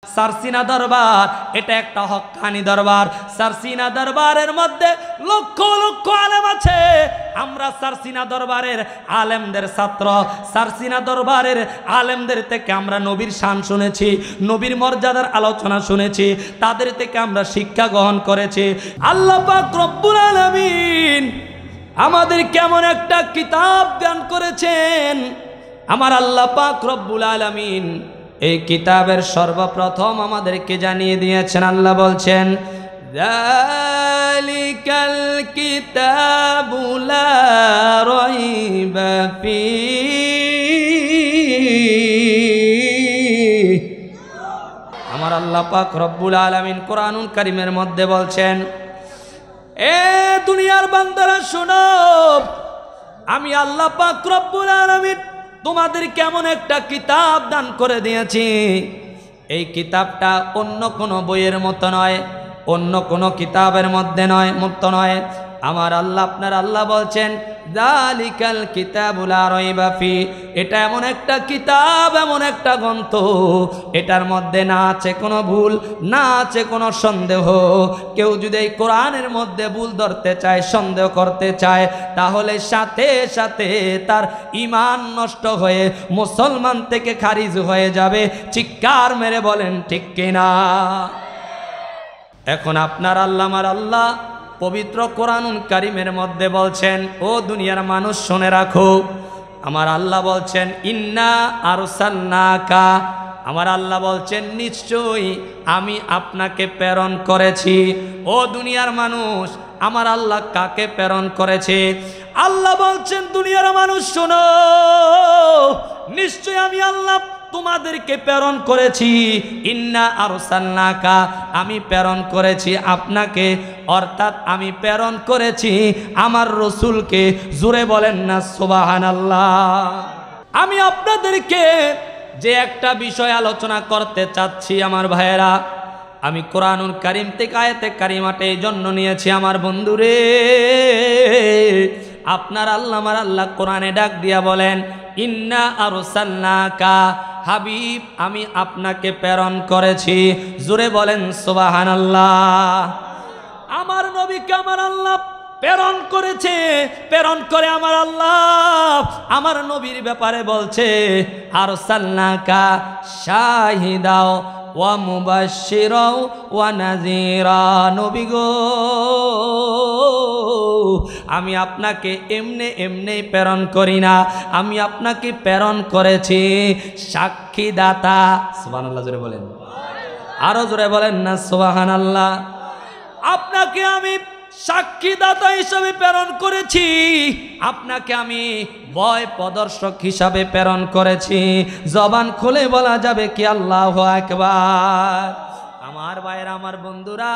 সারসিনা দরবার এটা একটা হক্কানি দরবার। সারসিনা দরবারের মধ্যে লক্ষ লক্ষ আলেম আছে। আমরা সারসিনা দরবারের আলেমদের ছাত্র। সারসিনা দরবারের আলেমদের থেকে আমরা নবীর শান শুনেছি, নবীর মর্যাদার আলোচনা শুনেছি, তাদের থেকে আমরা শিক্ষা গ্রহণ করেছি। আল্লাহ পাক রব্বুল আলামিন আমাদের কেমন একটা কিতাব দান করেছেন। আমার আল্লাহ পাক রব্বুল আলামিন এই কিতাবের সর্বপ্রথম আমাদেরকে জানিয়ে দিয়েছেন। আল্লাহ বলছেন, যালিকাল কিতাবু লা রাইবা ফীহি। আমার আল্লাহ পাক রব্বুল আলামিন কোরআনুল কারীমের মধ্যে বলছেন, এ দুনিয়ার বান্দারা শোনো, আমি আল্লাহ পাক রব্বুল আলামিন তোমাদের কেমন একটা কিতাব দান করে দিয়েছি। এই কিতাবটা অন্য কোনো বইয়ের মতো নয়, অন্য কোনো কিতাবের মধ্যে মতো নয়। আমার আল্লাহ, আপনার আল্লাহ বলছেন, যালিকাল কিতাবু লা রাইবা ফীহি। এটা এমন একটা কিতাব, এমন একটা গ্রন্থ, এটার মধ্যে না আছে কোনো ভুল, না আছে কোনো সন্দেহ। কেউ যদি এই কোরআনের মধ্যে ভুল ধরতে চায়, সন্দেহ করতে চায়, তাহলে সাথে সাথে তার ঈমান নষ্ট হয়ে মুসলমান থেকে খারিজ হয়ে যাবে। চিৎকার মেরে বলেন ঠিক কিনা? এখন আপনার আল্লাহ, আমার আল্লাহ পবিত্র কোরআনুল কারীমের মধ্যে বলছেন, ও দুনিয়ার মানুষ শুনে রাখো, আমার আল্লাহ বলছেন, ইন্না আরসালনাকা। আমার আল্লাহ বলছেন, নিশ্চয়ই আমি আপনাকে প্রেরণ করেছি। ও দুনিয়ার মানুষ, আমার আল্লাহ কাকে প্রেরণ করেছে? আল্লাহ বলছেন, দুনিয়ার মানুষ শোনো, নিশ্চয়ই আমি আল্লাহ তোমাদেরকে প্রেরণ করেছি। ইন্না আরসালনাকা, আমি প্রেরণ করেছি আপনাকে, অর্থাৎ আমি প্রেরণ করেছি আমার রসুলকে। জোরে বলেন না সুবহানাল্লাহ। আমি আপনাদেরকে যে একটা বিষয় আলোচনা করতে চাচ্ছি আমার ভাইয়েরা, আমি কোরআনুল কারীম থেকে আয়াতে কারিমাটা এই জন্য নিয়েছি আমার বন্ধুরে। আপনার আল্লাহ, আমার আল্লাহ কোরআনে ডাক দিয়া বলেন, ইন্না আরসালনাকা, হাবিব আমি আপনাকে প্রেরণ করেছি। জোরে বলেন সুবহানাল্লাহ। আমার নবীকে আমার আল্লাহ প্রেরণ করেছে। প্রেরণ করে আমার আল্লাহ আমার নবীর ব্যাপারে বলছে, আরসালনাকা শাহিদাও ওয়া মুবাশশিরাও ওয়া নাযীরা। নবী গো, আমি আপনাকে এমনি এমনি প্রেরণ করি না, আমি আপনাকে প্রেরণ করেছি সাক্ষীদাতা। সুবহানাল্লাহ জোরে বলেন, আরো জোরে বলেন না সুবহানাল্লাহ। আপনাকে আমি সাক্ষীদাতা হিসাবে প্রেরণ করেছি, আপনাকে আমি ভয় প্রদর্শক হিসাবে প্রেরণ করেছি। জবান খুলে বলা যাবে কি আল্লাহু আকবার। আমার ভাইয়েরা, আমার বন্ধুরা,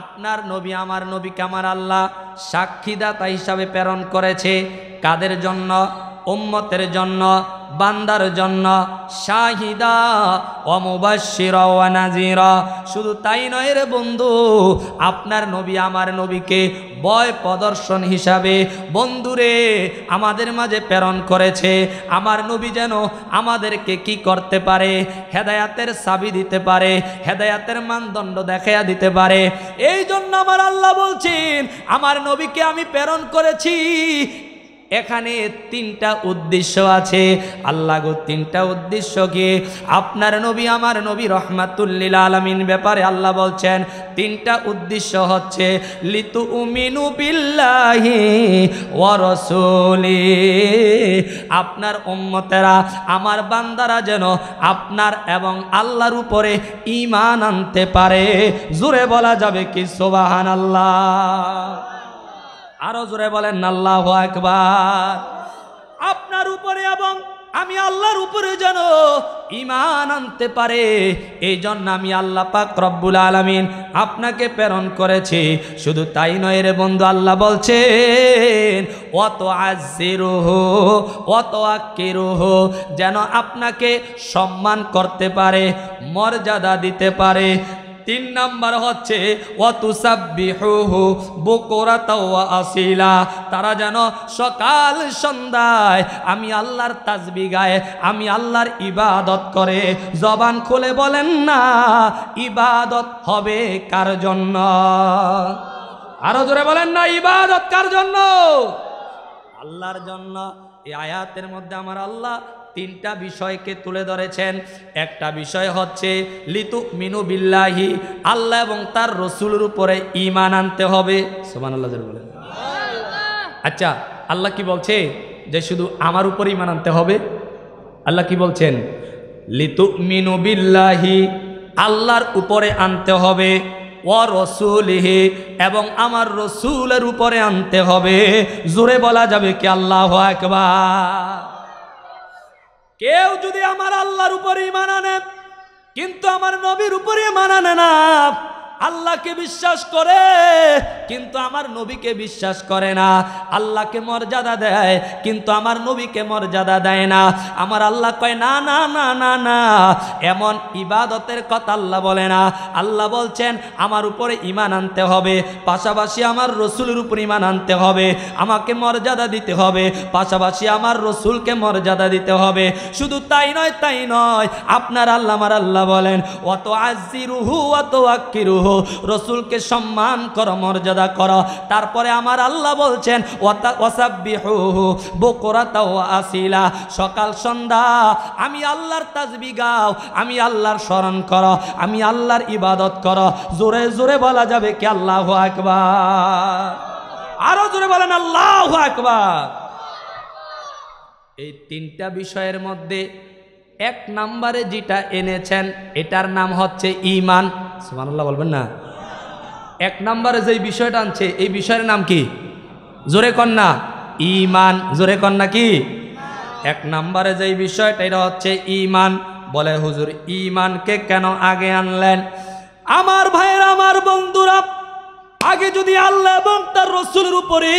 আপনার নবী, আমার নবীকে আমার আল্লাহ সাক্ষীদাতা হিসাবে প্রেরণ করেছে। কাদের জন্য? উম্মতের জন্য, বান্দার জন্য। শাহিদা ওয়া মুবাশশিরা ওয়া নাযীরা। শুধু তাই নয় রে বন্ধু, আপনার নবী আমার নবীকে ভয় প্রদর্শন হিসাবে বন্ধুরে আমাদের মাঝে প্রেরণ করেছে। আমার নবী যেন আমাদেরকে কি করতে পারে? হেদায়াতের চাবি দিতে পারে, হেদায়াতের মানদণ্ড দেখাইয়া দিতে পারে। এই জন্য আমার আল্লাহ বলছেন, আমার নবীকে আমি প্রেরণ করেছি। এখানে তিনটা উদ্দেশ্য আছে। আল্লাহ গো, তিনটা উদ্দেশ্য কি? আপনার নবী আমার নবী রহমাতুল লিল আলামিন ব্যাপারে আল্লাহ বলছেন, তিনটা উদ্দেশ্য হচ্ছে, লিতুমিনু বিল্লাহি ওয়া রাসূলি। আপনার উম্মতেরা, আমার বান্দারা যেন আপনার এবং আল্লাহর উপরে ঈমান আনতে পারে। জোরে বলা যাবে কি সুবহানাল্লাহ? আরো জোরে বলেন আল্লাহু আকবার। আপনার উপরে এবং আমি আল্লাহর উপরে যেন ঈমান আনতে পারে, এই জন্য আমি আল্লাহ পাক রব্বুল আলামিন আপনাকে প্রেরণ করেছি। শুধু তাই নয় রে বন্ধু, আল্লাহ বলছেন, ওয়া তুআজ্জিরুহু ওয়া তুআক্কিরুহু, যেন আপনাকে সম্মান করতে পারে, মর্যাদা দিতে পারে। তিন নাম্বার হচ্ছে ওয়াতুসাব্বিহুহু বুকরাতা ওয়া আসিলা, তারা যেন সকাল সন্ধ্যায় আমি আল্লাহর তাসবিহ গায়, আমি আল্লাহর ইবাদত করে। জবান খুলে বলেন না ইবাদত হবে কার জন্য? আরো জোরে বলেন না ইবাদত কার জন্য? আল্লাহর জন্য। এই আয়াতের মধ্যে আমার আল্লাহ তিনটা বিষয়কে তুলে ধরেছেন। একটা বিষয় হচ্ছে লিতুমিনু বিল্লাহি, আল্লাহ এবং তার রসুলের উপরে ঈমান আনতে হবে। সুবহানাল্লাহ বলেন। আচ্ছা, আল্লাহ কি বলছে যে শুধু আমার উপরে ঈমান আনতে হবে? আল্লাহ কি বলছেন? লিতুমিনু বিল্লাহি, আল্লাহর উপরে আনতে হবে, ওয়া রাসূলিহি, এবং আমার রসুলের উপরে আনতে হবে। জোরে বলা যাবে কি আল্লাহু আকবার? কেউ যদি আমার আল্লাহর উপরে ঈমান আনে কিন্তু আমার নবীর উপরে ঈমান আনে না, আল্লাহকে বিশ্বাস করে কিন্তু আমার নবীকে বিশ্বাস করে না, আল্লাহকে মর্যাদা দেয় কিন্তু আমার নবীকে মর্যাদা দেয় না, আমার আল্লাহ কয় না না না না না, এমন ইবাদতের কথা আল্লাহ বলে না। আল্লাহ বলছেন আমার উপরে ঈমান আনতে হবে, পাশাপাশি আমার রসুলের উপর ঈমান আনতে হবে, আমাকে মর্যাদা দিতে হবে, পাশাপাশি আমার রসুলকে মর্যাদা দিতে হবে। শুধু তাই নয়, তাই নয়, আপনার আল্লাহ আমার আল্লাহ বলেন ওয়াত আজিরুহু ওয়াত ওয়াক্কিরুহু, রসুলকে সম্মান করো, মর্যাদা করো। তারপরে আমার আল্লাহ বলছেন ওয়াসাব্বিহুহু বুকরাতা ওয়া আসিলা, সকাল সন্ধ্যা আমি আল্লাহর তাসবিহ গাও, আমি আল্লাহর স্মরণ করো, আমি আল্লাহর ইবাদত করো। জোরে জোরে বলা যাবে কি আল্লাহু আকবার? আরো জোরে বলেন আল্লাহু আকবার। এই তিনটা বিষয়ের মধ্যে এক নম্বরে যেটা এনেছেন এটার নাম হচ্ছে ঈমান। সুবহানাল্লাহ বলবেন না? এক নম্বরে যেই বিষয়টা আনছে এই বিষয়ের নাম কি? জোরে কন্যা ঈমান। জোরে কন্যা কি? এক নম্বরে যেই বিষয়টা এটা হচ্ছে ঈমান। বলে হুজুর ঈমানকে কেন আগে আনলেন? আমার ভাইয়েরা, আমার বন্ধুরা, আগে যদি আল্লাহ এবং তার রসুলের উপরে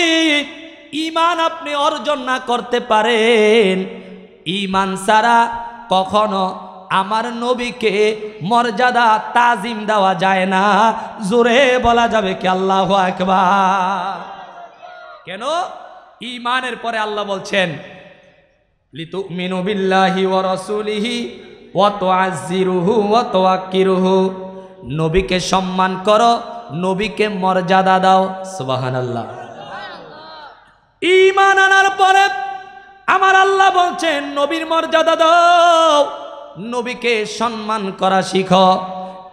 ঈমান আপনি অর্জন না করতে পারেন, ঈমান ছাড়া কখনো আমার নবীকে মর্যাদা তাজিম দেওয়া যায় না। জোরে বলা যাবে কি আল্লাহু আকবার? কেন? ঈমানের পরে আল্লাহ বলছেন লিতুমিনু বিল্লাহি ওয়া রাসূলিহি ওয়া তুআজ্জিরুহু ওয়া তুওয়াক্কিরুহু, নবীকে সম্মান করো, নবীকে মর্যাদা দাও। সুবহানাল্লাহ। ঈমান আনার পরে আমার আল্লাহ বলছেন নবীর মর্যাদা দাও, নবীকে সম্মান করা শিখো।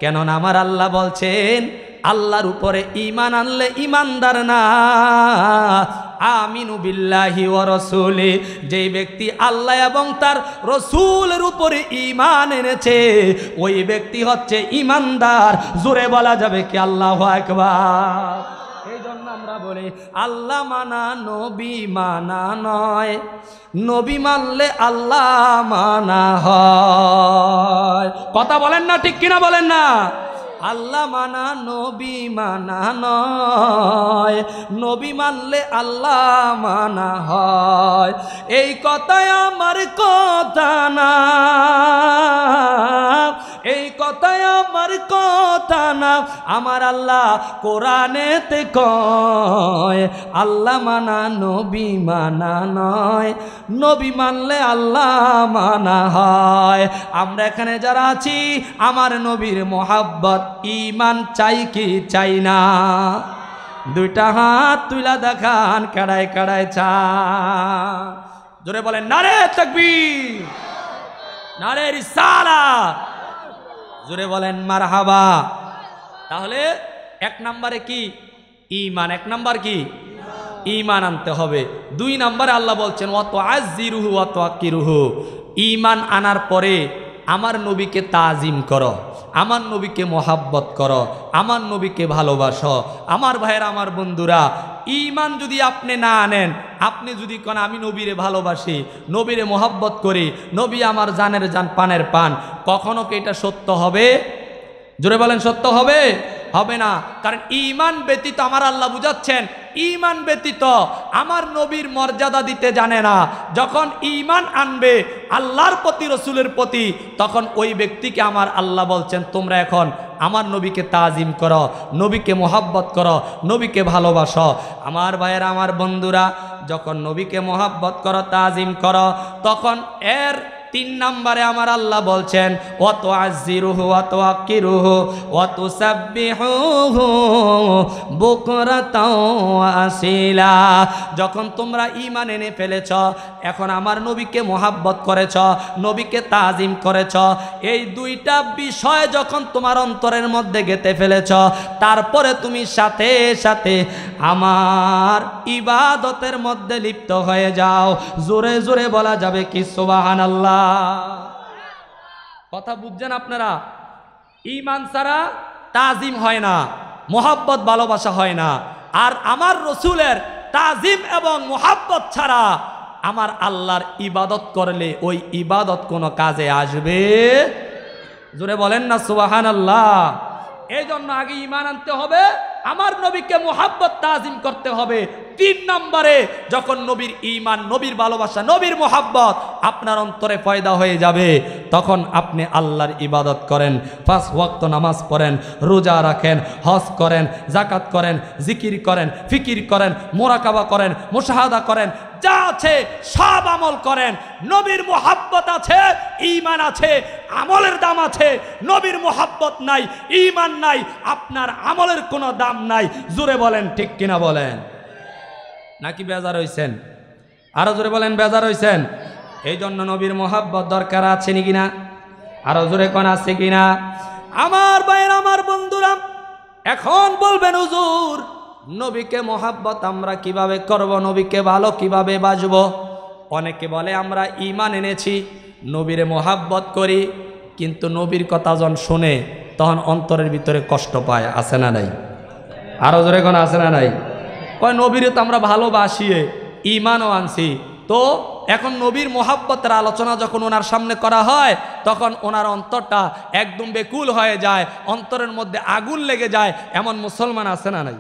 কেননা আমার আল্লাহ বলছেন আল্লাহর উপরে ঈমান আনলে ঈমানদার না, আমিনু বিল্লাহি ওয়া রাসূলি, যেই ব্যক্তি আল্লাহ এবং তার রসুলের উপরে ঈমান এনেছে ওই ব্যক্তি হচ্ছে ঈমানদার। জোরে বলা যাবে কি আল্লাহু আকবার? এই জন্য আমরা বলি আল্লাহ মানা নবী মানা নয়, নবী মানলে আল্লাহ মানা হয়। কথা বলেন না, ঠিক কিনা বলেন না? আল্লাহ মানা নবী মানা নয়, নবী মানলে আল্লাহ মানা হয়। এই কথাই আমার কথা না, এই কথাই আমার কথা না, আমার আল্লাহ কোরআনেতে কয় আল্লাহ মানা নবী মানা নয়, নবী মানলে আল্লাহ মানা হয়। আমরা এখানে যারা আছি আমার নবীর মোহাব্বত ঈমান চাই কি চাই না? দুইটা হাত তুলা দেখান কাড়ায় কাড়ায় চা। জোরে বলেন নারে তাকবীর, নারে রিসালাত। জোরে বলেন মারহাবা। তাহলে এক নম্বরে কি? ঈমান। এক নম্বর কি? ঈমান আনতে হবে। দুই নম্বরে আল্লাহ বলছেন ওয়া তুআজ্জিরুহু ওয়া তুওয়াক্কিরুহু, ঈমান আনার পরে আমার নবীকে তাজিম করো, আমার নবীকে মোহাব্বত করো, আমার নবীকে ভালোবাসো। আমার ভাইয়েরা, আমার বন্ধুরা, ঈমান যদি আপনি না আনেন, আপনি যদি কোন আমি নবীরে ভালোবাসি, নবীরে মোহাব্বত করি, নবী আমার জানের জান পানের পান, কখনো কি এটা সত্য হবে? জোরে বলেন সত্য হবে? হবে না। কারণ ঈমান ব্যতীত আমার আল্লাহ বুঝাচ্ছেন ঈমান ব্যতীত আমার নবীর মর্যাদা দিতে জানে না। যখন ঈমান আনবে আল্লাহর প্রতি, রসুলের প্রতি, তখন ওই ব্যক্তিকে আমার আল্লাহ বলছেন তোমরা এখন আমার নবীকে তাজিম করো, নবীকে মোহাব্বত করো, নবীকে ভালোবাসো। আমার ভাইয়েরা, আমার বন্ধুরা, যখন নবীকে মোহাব্বত করো, তাজিম করো, তখন এর 3 নম্বরে আমার আল্লাহ বলছেন ওয়াতু আজিরুহু ওয়াতু আকিরুহু ওয়াতু সাব্বিহুহু বুকরাতাও আসিলা। যখন তোমরা ঈমান এনে ফেলেছ, এখন আমার নবীকে মোহাব্বত করেছ, নবীকে তাজিম করেছ, এই 2টা বিষয় যখন তোমার অন্তরের মধ্যে গেঁথে ফেলেছ, তারপরে তুমি সাথে সাথে আমার ইবাদতের মধ্যে লিপ্ত হয়ে যাও। জোরে জোরে বলা যাবে কি সুবহানাল্লাহ? কথা বুঝছেন আপনারা? ঈমান ছাড়া তাজিম হয় না, মোহাব্বত ভালোবাসা হয় না। আর আমার রসুলের তাজিম এবং মোহাব্বত ছাড়া আমার আল্লাহর ইবাদত করলে ওই ইবাদত কোনো কাজে আসবে? জোরে বলেন না সুবহানাল্লাহ? এই জন্য আগে ঈমান আনতে হবে, আমার নবীকে মোহাব্বত তাজিম করতে হবে। 3 নম্বরে যখন নবীর ঈমান, নবীর ভালোবাসা, নবীর মোহাব্বত আপনার অন্তরে পয়দা হয়ে যাবে, তখন আপনি আল্লাহর ইবাদত করেন, 5 ওয়াক্ত নামাজ পড়েন, রোজা রাখেন, হজ করেন, যাকাত করেন, জিকির করেন, ফিকির করেন, মোরাকাবা করেন, মুশাহাদা করেন, যা আছে সব আমল করেন। নবীর মোহাব্বত আছে, ঈমান আছে, আমলের দাম আছে। নবীর মোহাব্বত নাই, ঈমান নাই, আপনার আমলের কোনো দাম নাই। জোরে বলেন ঠিক কিনা বলেন? নাকি বেজার হইছেন? আরো জোরে বলেন, বেজার হইছেন? এই জন্য নবীর মোহাব্বত দরকার আছে নাকি না? আরো জোরে কোন আছে কিনা? আমার ভাইয়ের, আমার বন্ধুরা, এখন বলবেন হুজুর নবীকে মোহাব্বত আমরা কিভাবে করব, নবীকে ভালো কিভাবে বাসবো? অনেকে বলে আমরা ঈমান এনেছি, নবীরে মোহাব্বত করি, কিন্তু নবীর কথা যখন শুনে তখন অন্তরের ভিতরে কষ্ট পায়। আছে না নাই? আরো জোরে কোন আছে না নাই? কয় নবীরে তো আমরা ভালোবাসিয়ে ঈমানও আনছি, তো এখন নবীর মোহাব্বতের আলোচনা যখন ওনার সামনে করা হয় তখন ওনার অন্তরটা একদম বেকুল হয়ে যায়, অন্তরের মধ্যে আগুন লেগে যায়। এমন মুসলমান আছে না নাই?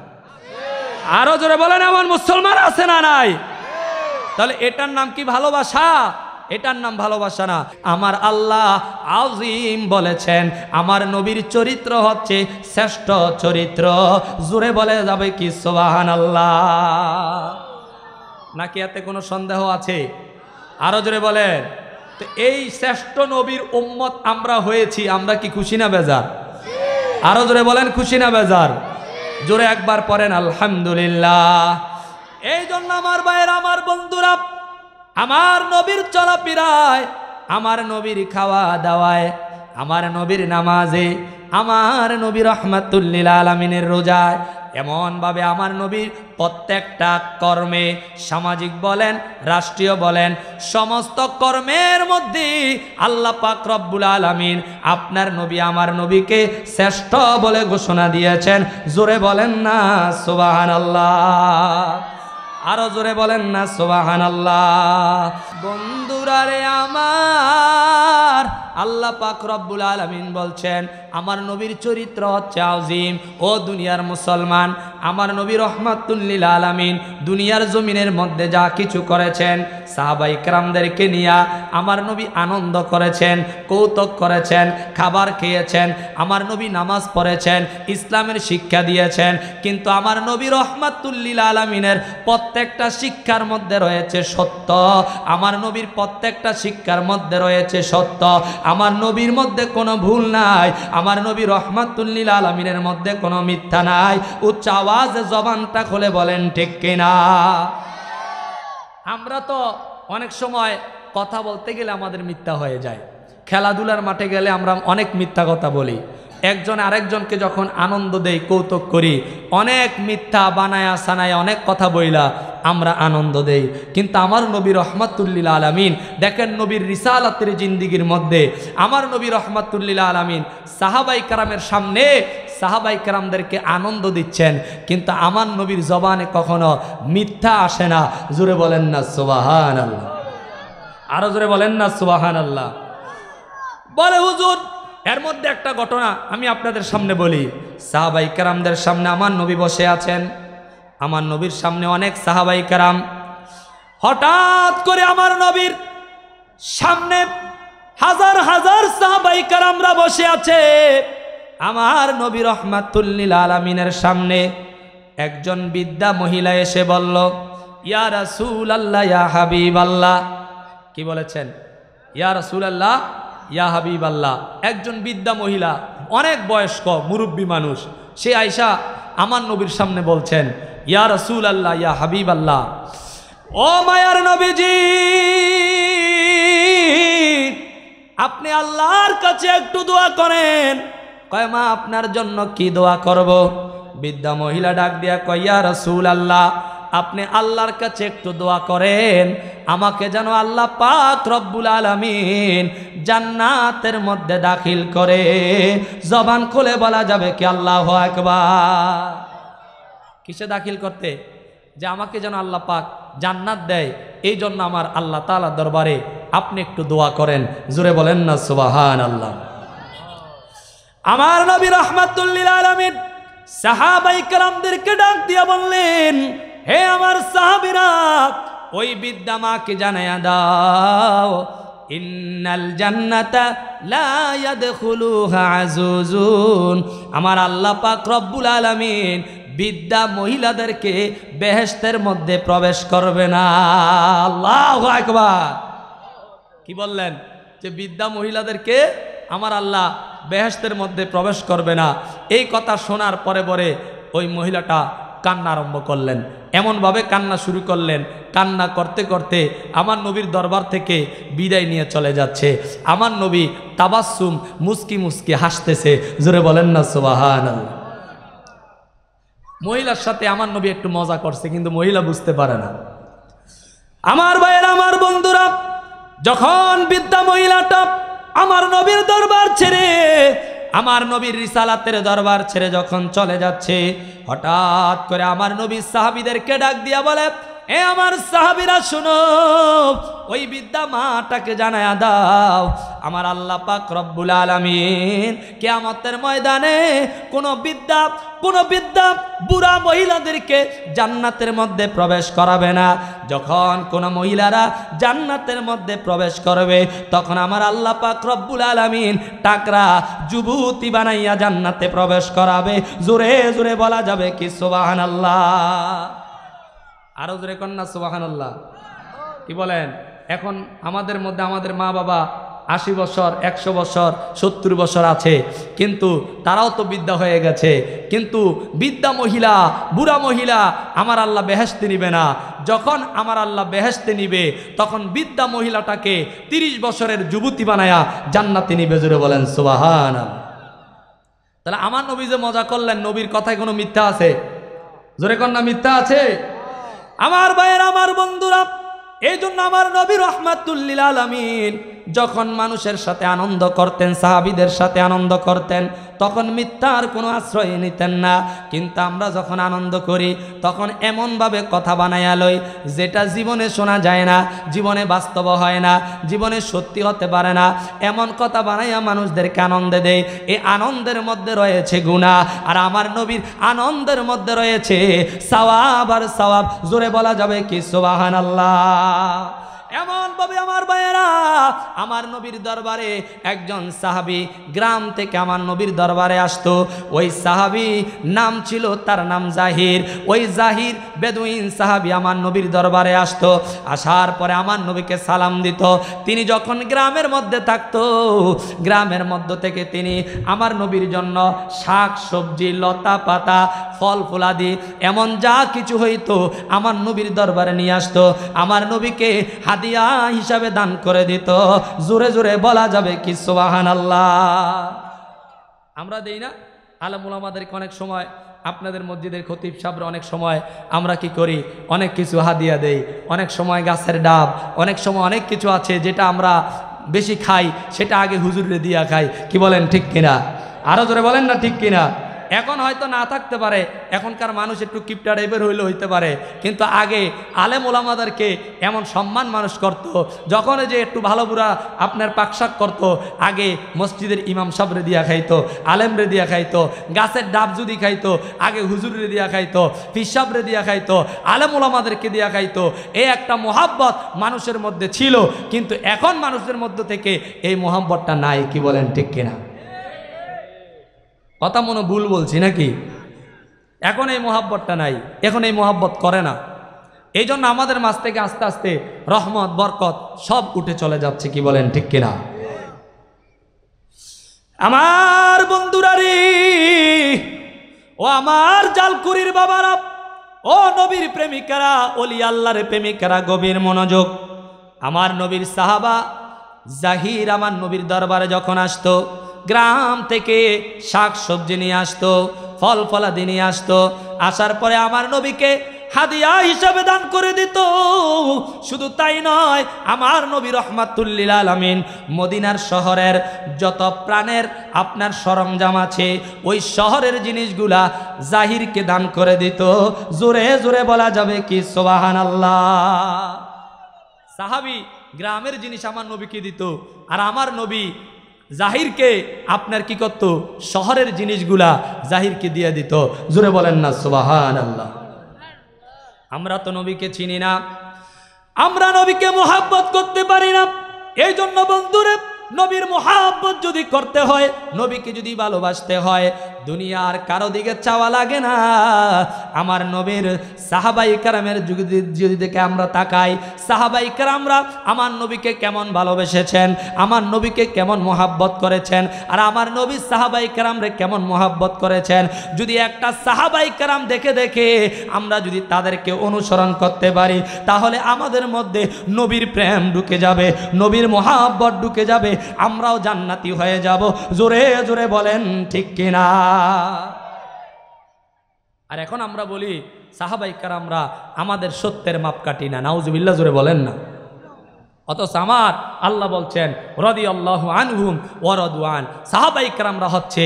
আরো জোরে বলেন, এমন মুসলমান আছে না নাই? তাহলে এটার নাম কি ভালোবাসা? এটার নাম ভালোবাসা না। আমার আল্লাহ আযীম বলেছেন আমার নবীর চরিত্র হচ্ছে শ্রেষ্ঠ চরিত্র। জোরে বলে যাবে কি সুবহানাল্লাহ? নাকি এতে কোনো সন্দেহ আছে? আরো জোরে বলেন। তো এই শ্রেষ্ঠ নবীর উম্মত আমরা হয়েছি, আমরা কি খুশি না বেজার? আরো জোরে বলেন, খুশি না বেজার? জোরে একবার পড়েন আলহামদুলিল্লাহ। এই জন্য আমার ভাইয়ের, আমার বন্ধুরা, আমার নবীর চলাফেরায়, আমার নবীর খাওয়া দাওয়ায়, আমার নবীর নামাজে, আমার নবী রাহমাতুল লিল আলামিনের রোজায়, এমনভাবে আমার নবীর প্রত্যেকটা কর্মে, সামাজিক বলেন, রাষ্ট্রীয় বলেন, সমস্ত কর্মের মধ্যে আল্লাহ পাক রব্বুল আলামিন আপনার নবী, আমার নবীকে শ্রেষ্ঠ বলে ঘোষণা দিয়েছেন। জোরে বলেন না সুবহানাল্লাহ? আরো জোরে বলেন না সুবহানাল্লাহ? বন্ধুরা রে আমার, আল্লাহ পাক রব্বুল আলামিন বলছেন আমার নবীর চরিত্র হচ্ছে আযীম। ও দুনিয়ার মুসলমান, আমার নবী রাহমাতুল লিল আলামিন দুনিয়ার জমিনের মধ্যে যা কিছু করেছেন, সাহাবায়ে কেরামদেরকে নিয়ে আমার নবী আনন্দ করেছেন, কৌতুক করেছেন, খাবার খেয়েছেন, আমার নবী নামাজ পড়েছেন, ইসলামের শিক্ষা দিয়েছেন। কিন্তু আমার নবী রাহমাতুল লিল আলামিনের প্রত্যেকটা শিক্ষার মধ্যে রয়েছে সত্য। আমার নবীর প্রত্যেকটা শিক্ষার মধ্যে রয়েছে সত্য। আমার নবীর মধ্যে কোনো ভুল নাই। আমার নবী রাহমাতুল লিল আলামিনের মধ্যে কোনো মিথ্যা নাই। উচ্চ আওয়াজে জবানটা খুলে বলেন ঠিক কিনা? আমরা তো অনেক সময় কথা বলতে গেলে আমাদের মিথ্যা হয়ে যায়। খেলাধুলার মাঠে গেলে আমরা অনেক মিথ্যা কথা বলি। একজন আরেকজনকে যখন আনন্দ দেই, কৌতুক করি, অনেক মিথ্যা বানায়া সানায়া অনেক কথা বইলা আমরা আনন্দ দেই। কিন্তু আমার নবী রাহমাতুল লিল আলামিন, দেখেন নবীর রিসালাতের জিন্দেগির মধ্যে আমার নবী রাহমাতুল লিল আলামিন সাহাবায়ে কেরামের সামনে সাহাবায়ে কেরামদেরকে আনন্দ দিচ্ছেন, কিন্তু আমার নবীর জবানে কখনো মিথ্যা আসে না। জোরে বলেন না সুবহানাল্লাহ? আরো জোরে বলেন না সুবহানাল্লাহ? বলে হুজুর এর মধ্যে একটা ঘটনা আমি আপনাদের সামনে বলি। সাহাবায়ে কেরামদের সামনে আমার নবী বসে আছেন, আমার নবীর সামনে অনেক সাহাবাই কেরাম। হঠাৎ করে আমার নবীর সামনে হাজার হাজার সাহাবাই কেরামরা বসে আছে। আমার নবী রহমাতুল লিল আলামিনের সামনে একজন বৃদ্ধা মহিলা এসে বলল, ইয়া রাসূলুল্লাহ, ইয়া হাবিবাল্লাহ। কি বলেছেন? ইয়া রাসূলুল্লাহ, ইয়া হাবিবাল্লাহ। একজন বৃদ্ধা মহিলা, অনেক বয়স্ক মুরব্বী মানুষ, সে আয়েশা আমার নবীর সামনে বলছেন, ইয়া রাসূলুল্লাহ, ইয়া হাবিবাল্লাহ, ও মায়ার নবীজি, আপনি আল্লাহর কাছে একটু দোয়া করেন। কয়, মা আপনার জন্য কি দোয়া করব? বৃদ্ধা মহিলা ডাক দিয়া কয়, ইয়া রাসূলুল্লাহ, আপনি আল্লাহর কাছে একটু দোয়া করেন, আমাকে যেন আল্লাহ পাক রব্বুল আলামিন জান্নাতের মধ্যে দাখিল করে। জবান খুলে বলা যাবে কি আল্লাহু আকবার? কিসে দাখিল করতে? যে আমাকে যেন আল্লাহ পাক জান্নাত দেয়, এই জন্য আমার আল্লাহ তাআলা দরবারে আপনি একটু দোয়া করেন। জোরে বলেন না সুবহানাল্লাহ। আমার নবী রাহমাতুল লিল আলামিন সাহাবাই কেরামদেরকে ডাক দিয়া বললেন, হে আমার সাহাবীরা, ওই বৃদ্ধা মাকে জানায়া দাও, ইন্নাল জান্নাতা লা ইয়াদখুলুহা আযুজুন। আমার আল্লাহ পাক রব্বুল আলামিন বৃদ্ধা মহিলাদেরকে বেহেশতের মধ্যে প্রবেশ করবে না। আল্লাহু আকবার। কি বললেন? যে বৃদ্ধা মহিলাদেরকে আমার আল্লাহ বেহেশতের মধ্যে প্রবেশ করবে না। এই কথা শোনার পরে পরে ওই মহিলাটা কান্না আরম্ভ করলেন, এমনভাবে কান্না শুরু করলেন, কান্না করতে করতে আমার নবীর দরবার থেকে বিদায় নিয়ে চলে যাচ্ছে। আমার নবী তাবাসসুম, মুস্কি মুস্কি হাসতেছে। জোরে বলেন না সুবহানাল্লাহ। মহিলার সাথে আমার নবী একটু মজা করছে, কিন্তু মহিলা বুঝতে পারে না। আমার ভাইয়েরা, আমার বন্ধুরা, যখন বৃদ্ধা মহিলাটা আমার নবীর দরবার ছেড়ে, আমার নবীর রিসালাতের দরবার ছেড়ে যখন চলে যাচ্ছে, হঠাৎ করে আমার নবীর সাহাবীদেরকে ডাক দিয়া বলে, এ আমার সাহাবীরা শুনো, ওই বৃদ্ধা মাটাকে জানায়া দাও, আমার আল্লাহ পাক রব্বুল আলামিন কিয়ামতের ময়দানে কোন বৃদ্ধা বুড়া মহিলাদেরকে জান্নাতের মধ্যে প্রবেশ করাবে না। যখন কোন মহিলারা জান্নাতের মধ্যে প্রবেশ করবে, তখন আমার আল্লাহ পাক রব্বুল আলামিন টাকরা যুবতী বানাইয়া জান্নাতে প্রবেশ করাবে। জোরে জোরে বলা যাবে কি সুবহানাল্লাহ? আরো জোরে কন্যা সুবহানাল্লাহ। কি বলেন? এখন আমাদের মধ্যে আমাদের মা বাবা 80 বছর, 100 বছর, 70 বছর আছে, কিন্তু তারাও তো বৃদ্ধা হয়ে গেছে। কিন্তু বৃদ্ধা মহিলা, বুড়া মহিলা আমার আল্লাহ বেহেশতে নিবে না। যখন আমার আল্লাহ বেহেশতে নিবে, তখন বৃদ্ধা মহিলাটাকে 30 বছরের যুবতী বানায়া জান্নাতে নিবে। জোরে বলেন সুবহানাল্লাহ। তাহলে আমার নবী যে মজা করলেন, নবীর কথায় কোনো মিথ্যা আছে? জোরে কন্যা মিথ্যা আছে? আমার ভাইয়েরা, আমার বন্ধুরা, এই জন্য আমার নবী রাহমাতুল লিল আলামিন যখন মানুষের সাথে আনন্দ করতেন, সাহাবীদের সাথে আনন্দ করতেন, তখন মিথ্যার কোনো আশ্রয় নিতেন না। কিন্তু আমরা যখন আনন্দ করি, তখন এমনভাবে কথা বানাইয়া লই যেটা জীবনে শোনা যায় না, জীবনে বাস্তব হয় না, জীবনে সত্যি হতে পারে না। এমন কথা বানাইয়া মানুষদেরকে আনন্দে দেয়। এই আনন্দের মধ্যে রয়েছে গুনাহ, আর আমার নবীর আনন্দের মধ্যে রয়েছে সওয়াব আর সওয়াব। জোরে বলা যাবে কি সুবহানাল্লাহ? এমন ভাবে আমার ভাইয়েরা, আমার নবীর দরবারে একজন সাহাবী গ্রাম থেকে আমার নবীর দরবারে আসতো। ওই সাহাবী নাম ছিল, তার নাম জাহির। ওই জাহির বেদুইন সাহাবী আমার নবীর দরবারে আসতো। আসার পরে আমার নবীকে সালাম দিত। তিনি যখন গ্রামের মধ্যে থাকতো, গ্রামের মধ্য থেকে তিনি আমার নবীর জন্য শাক সবজি, লতা পাতা, ফল ফুলাদি এমন যা কিছু হইতো আমার নবীর দরবারে নিয়ে আসতো। আমার নবীকে হাদিয়া হিসাবে দান করে দিত। জোরে জোরে বলা যাবে কি সুবহানাল্লাহ? আমরা দেই না? আলেম ওলামাদেরকে অনেক সময়, আপনাদের মসজিদের খতিব সাহেবরা অনেক সময় আমরা কি করি, অনেক কিছু হাদিয়া দেই। অনেক সময় গাছের ডাব, অনেক সময় অনেক কিছু আছে যেটা আমরা বেশি খাই, সেটা আগে হুজুরে দিয়া খাই। কি বলেন ঠিক কিনা? আরো জোরে বলেন না ঠিক কিনা? এখন হয়তো না থাকতে পারে, এখনকার মানুষ একটু কিপটা টাইপের হইলে হইতে পারে, কিন্তু আগে আলেম ওলামাদেরকে এমন সম্মান মানুষ করত। যখন যে একটু ভালো বুড়া আপনার পাকশাক করত, আগে মসজিদের ইমাম সাহেবরে দিয়া খাইতো, আলেমরে দিয়া খাইতো, গাছের ডাব যদি খাইতো আগে হুজুরে দিয়া খাইতো, পিসাবরে দিয়া খাইতো, আলেম ওলামাদেরকে দিয়া খাইতো। এই একটা মোহাব্বত মানুষের মধ্যে ছিল, কিন্তু এখন মানুষের মধ্যে থেকে এই মোহাব্বতটা নাই। কি বলেন ঠিক কিনা? কথা মনে ভুল বলছি নাকি? এখন এই মোহাব্বতটা নাই, এখন এই মোহাব্বত করে না। এই জন্য আমাদের মাঝ থেকে আস্তে আস্তে রহমত বরকত সব উঠে চলে যাচ্ছে। কি বলেন ঠিক কিনা? আমার বন্ধুরা রে, ও আমার জালকুড়ির বাবারা, ও নবীর প্রেমিকারা, ওলি আল্লাহর প্রেমিকারা, গভীর মনোযোগ। আমার নবীর সাহাবা জাহির আমার নবীর দরবারে যখন আসতো, গ্রাম থেকে শাক সবজি নিয়ে আসতো, ফল ফলাদি নিয়ে আসতো, আসার পরে আমার নবীকে হাদিয়া হিসাবে দান করে দিত। শুধু তাই নয়, আমার নবী রহমাতুল লিল আলামিন মদিনার শহরের যত প্রাণের আপনার সরঞ্জাম আছে, ওই শহরের জিনিসগুলা জাহিরকে দান করে দিত। জোরে জোরে বলা যাবে কি সুবহানাল্লাহ? সাহাবী গ্রামের জিনিস আমার নবীকে দিত, আর আমার নবী জাহিরকে আপনার কি করত? শহরের জিনিসগুলা জাহিরকে দিয়ে দিত। জোরে বলেন না সুবহানাল্লাহ? আমরা তো নবীকে চিনি না, আমরা নবীকে মোহাব্বত করতে পারি না। এই জন্য বন্ধুরে, নবীর মোহাব্বত যদি করতে হয়, নবীকে যদি ভালোবাসতে হয়, দুনিয়ার কারো দিকে চাওয়া লাগে না। আমার নবীর সাহাবাই কেরামের যদি দেখে আমরা তাকাই, সাহাবাই কেরামরা আমার নবীকে কেমন ভালোবেসেছেন, আমার নবীকে কেমন মোহাব্বত করেছেন, আর আমার নবী সাহাবাই কেরামরে কেমন মোহাব্বত করেছেন। যদি একটা সাহাবাই কেরাম দেখে দেখে আমরা যদি তাদেরকে অনুসরণ করতে পারি, তাহলে আমাদের মধ্যে নবীর প্রেম ঢুকে যাবে, নবীর মোহাব্বত ঢুকে যাবে, আমরাও জান্নাতি হয়ে যাব। জোরে জোরে বলেন ঠিক কিনা? আর এখন আমরা বলি সাহাবাই কেরামরা আমাদের সত্যের মাপকাঠি না। নাউজুবিল্লাহ, জোরে বলেন না। অথচ আমার আল্লাহ বলছেন রাদিয়াল্লাহু আনহুম ওয়া রাদওয়ান, সাহাবাই কেরামরা হচ্ছে